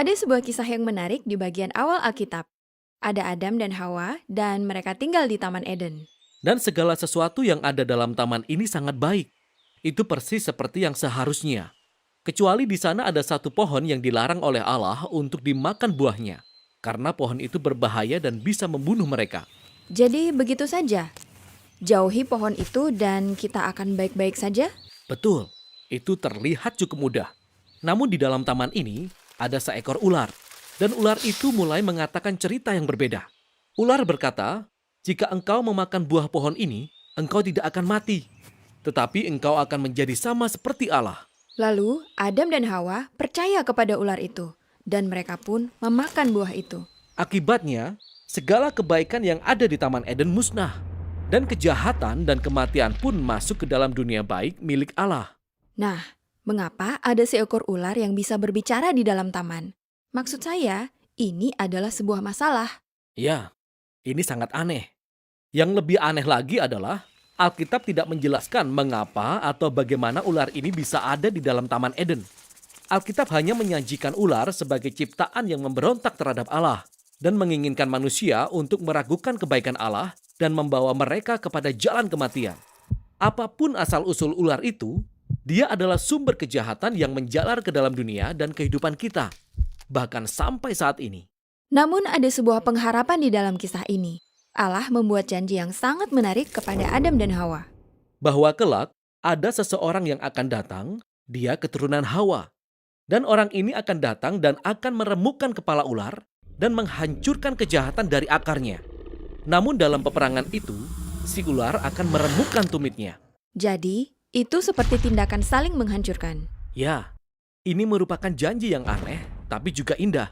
Ada sebuah kisah yang menarik di bagian awal Alkitab. Ada Adam dan Hawa, dan mereka tinggal di Taman Eden. Dan segala sesuatu yang ada dalam taman ini sangat baik. Itu persis seperti yang seharusnya. Kecuali di sana ada satu pohon yang dilarang oleh Allah untuk dimakan buahnya. Karena pohon itu berbahaya dan bisa membunuh mereka. Jadi begitu saja. Jauhi pohon itu dan kita akan baik-baik saja? Betul, itu terlihat cukup mudah. Namun di dalam taman ini ada seekor ular. Dan ular itu mulai mengatakan cerita yang berbeda. Ular berkata, jika engkau memakan buah pohon ini, engkau tidak akan mati. Tetapi engkau akan menjadi sama seperti Allah. Lalu Adam dan Hawa percaya kepada ular itu, dan mereka pun memakan buah itu. Akibatnya, segala kebaikan yang ada di Taman Eden musnah. Dan kejahatan dan kematian pun masuk ke dalam dunia baik milik Allah. Nah, mengapa ada seekor ular yang bisa berbicara di dalam taman? Maksud saya, ini adalah sebuah masalah. Ya, ini sangat aneh. Yang lebih aneh lagi adalah Alkitab tidak menjelaskan mengapa atau bagaimana ular ini bisa ada di dalam Taman Eden. Alkitab hanya menyajikan ular sebagai ciptaan yang memberontak terhadap Allah dan menginginkan manusia untuk meragukan kebaikan Allah dan membawa mereka kepada jalan kematian. Apapun asal-usul ular itu, dia adalah sumber kejahatan yang menjalar ke dalam dunia dan kehidupan kita, bahkan sampai saat ini. Namun ada sebuah pengharapan di dalam kisah ini. Allah membuat janji yang sangat menarik kepada Adam dan Hawa. Bahwa kelak ada seseorang yang akan datang, dia keturunan Hawa. Dan orang ini akan datang dan akan meremukkan kepala ular dan menghancurkan kejahatan dari akarnya. Namun dalam peperangan itu, si ular akan meremukkan tumitnya. Jadi, itu seperti tindakan saling menghancurkan. Ya, ini merupakan janji yang aneh, tapi juga indah.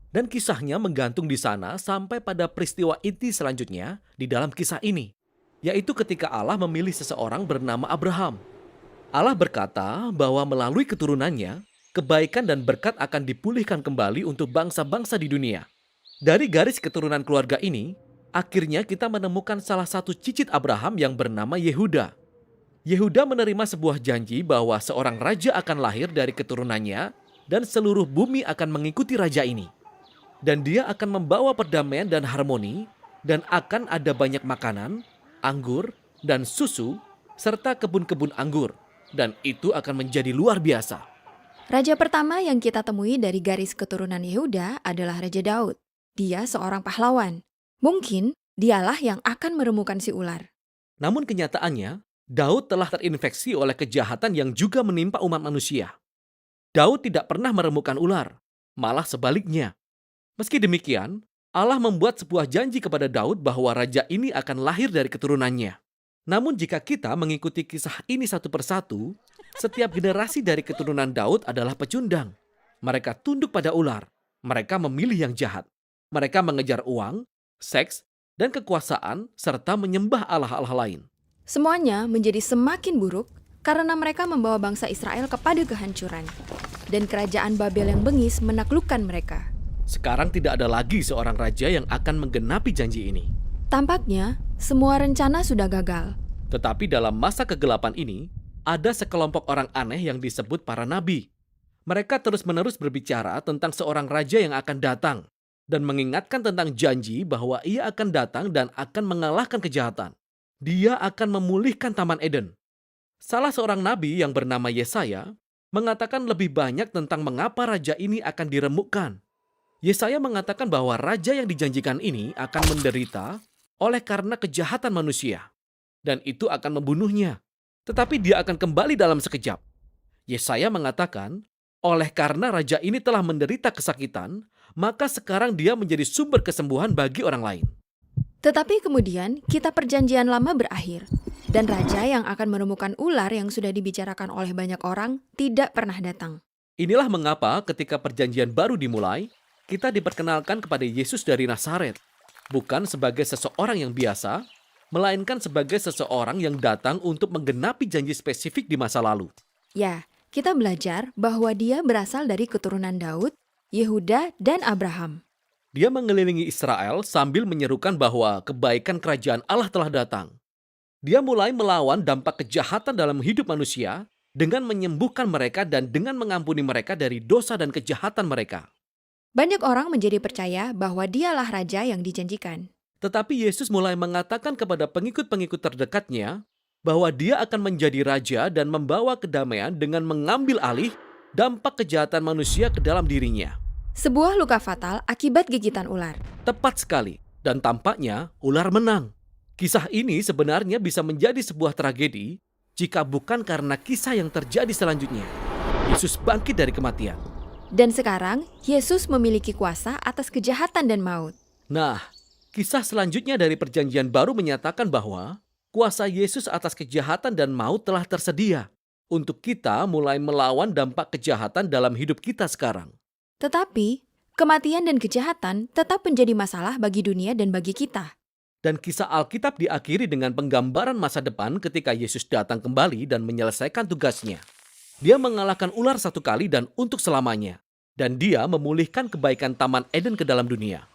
Dan kisahnya menggantung di sana sampai pada peristiwa inti selanjutnya di dalam kisah ini. Yaitu ketika Allah memilih seseorang bernama Abraham. Allah berkata bahwa melalui keturunannya, kebaikan dan berkat akan dipulihkan kembali untuk bangsa-bangsa di dunia. Dari garis keturunan keluarga ini, akhirnya kita menemukan salah satu cicit Abraham yang bernama Yehuda. Yehuda menerima sebuah janji bahwa seorang raja akan lahir dari keturunannya dan seluruh bumi akan mengikuti raja ini. Dan dia akan membawa perdamaian dan harmoni dan akan ada banyak makanan, anggur, dan susu, serta kebun-kebun anggur. Dan itu akan menjadi luar biasa. Raja pertama yang kita temui dari garis keturunan Yehuda adalah Raja Daud. Dia seorang pahlawan. Mungkin dialah yang akan meremukkan si ular. Namun kenyataannya, Daud telah terinfeksi oleh kejahatan yang juga menimpa umat manusia. Daud tidak pernah meremukkan ular, malah sebaliknya. Meski demikian, Allah membuat sebuah janji kepada Daud bahwa raja ini akan lahir dari keturunannya. Namun jika kita mengikuti kisah ini satu persatu, setiap generasi dari keturunan Daud adalah pecundang. Mereka tunduk pada ular. Mereka memilih yang jahat. Mereka mengejar uang, seks, dan kekuasaan, serta menyembah allah-allah lain. Semuanya menjadi semakin buruk karena mereka membawa bangsa Israel kepada kehancuran. Dan kerajaan Babel yang bengis menaklukkan mereka. Sekarang tidak ada lagi seorang raja yang akan menggenapi janji ini. Tampaknya semua rencana sudah gagal. Tetapi dalam masa kegelapan ini, ada sekelompok orang aneh yang disebut para nabi. Mereka terus-menerus berbicara tentang seorang raja yang akan datang dan mengingatkan tentang janji bahwa ia akan datang dan akan mengalahkan kejahatan. Dia akan memulihkan Taman Eden. Salah seorang nabi yang bernama Yesaya mengatakan lebih banyak tentang mengapa raja ini akan diremukkan. Yesaya mengatakan bahwa raja yang dijanjikan ini akan menderita oleh karena kejahatan manusia. Dan itu akan membunuhnya. Tetapi dia akan kembali dalam sekejap. Yesaya mengatakan, oleh karena raja ini telah menderita kesakitan, maka sekarang dia menjadi sumber kesembuhan bagi orang lain. Tetapi kemudian kitab perjanjian lama berakhir. Dan raja yang akan menemukan ular yang sudah dibicarakan oleh banyak orang tidak pernah datang. Inilah mengapa ketika perjanjian baru dimulai, kita diperkenalkan kepada Yesus dari Nazaret. Bukan sebagai seseorang yang biasa, melainkan sebagai seseorang yang datang untuk menggenapi janji spesifik di masa lalu. Ya, kita belajar bahwa dia berasal dari keturunan Daud, Yehuda, dan Abraham. Dia mengelilingi Israel sambil menyerukan bahwa kebaikan kerajaan Allah telah datang. Dia mulai melawan dampak kejahatan dalam hidup manusia dengan menyembuhkan mereka dan dengan mengampuni mereka dari dosa dan kejahatan mereka. Banyak orang menjadi percaya bahwa dialah raja yang dijanjikan. Tetapi Yesus mulai mengatakan kepada pengikut-pengikut terdekatnya bahwa dia akan menjadi raja dan membawa kedamaian dengan mengambil alih dampak kejahatan manusia ke dalam dirinya. Sebuah luka fatal akibat gigitan ular. Tepat sekali, dan tampaknya ular menang. Kisah ini sebenarnya bisa menjadi sebuah tragedi jika bukan karena kisah yang terjadi selanjutnya. Yesus bangkit dari kematian. Dan sekarang, Yesus memiliki kuasa atas kejahatan dan maut. Nah, kisah selanjutnya dari Perjanjian Baru menyatakan bahwa kuasa Yesus atas kejahatan dan maut telah tersedia untuk kita mulai melawan dampak kejahatan dalam hidup kita sekarang. Tetapi, kematian dan kejahatan tetap menjadi masalah bagi dunia dan bagi kita. Dan kisah Alkitab diakhiri dengan penggambaran masa depan ketika Yesus datang kembali dan menyelesaikan tugasnya. Dia mengalahkan ular satu kali dan untuk selamanya. Dan dia memulihkan kebaikan Taman Eden ke dalam dunia.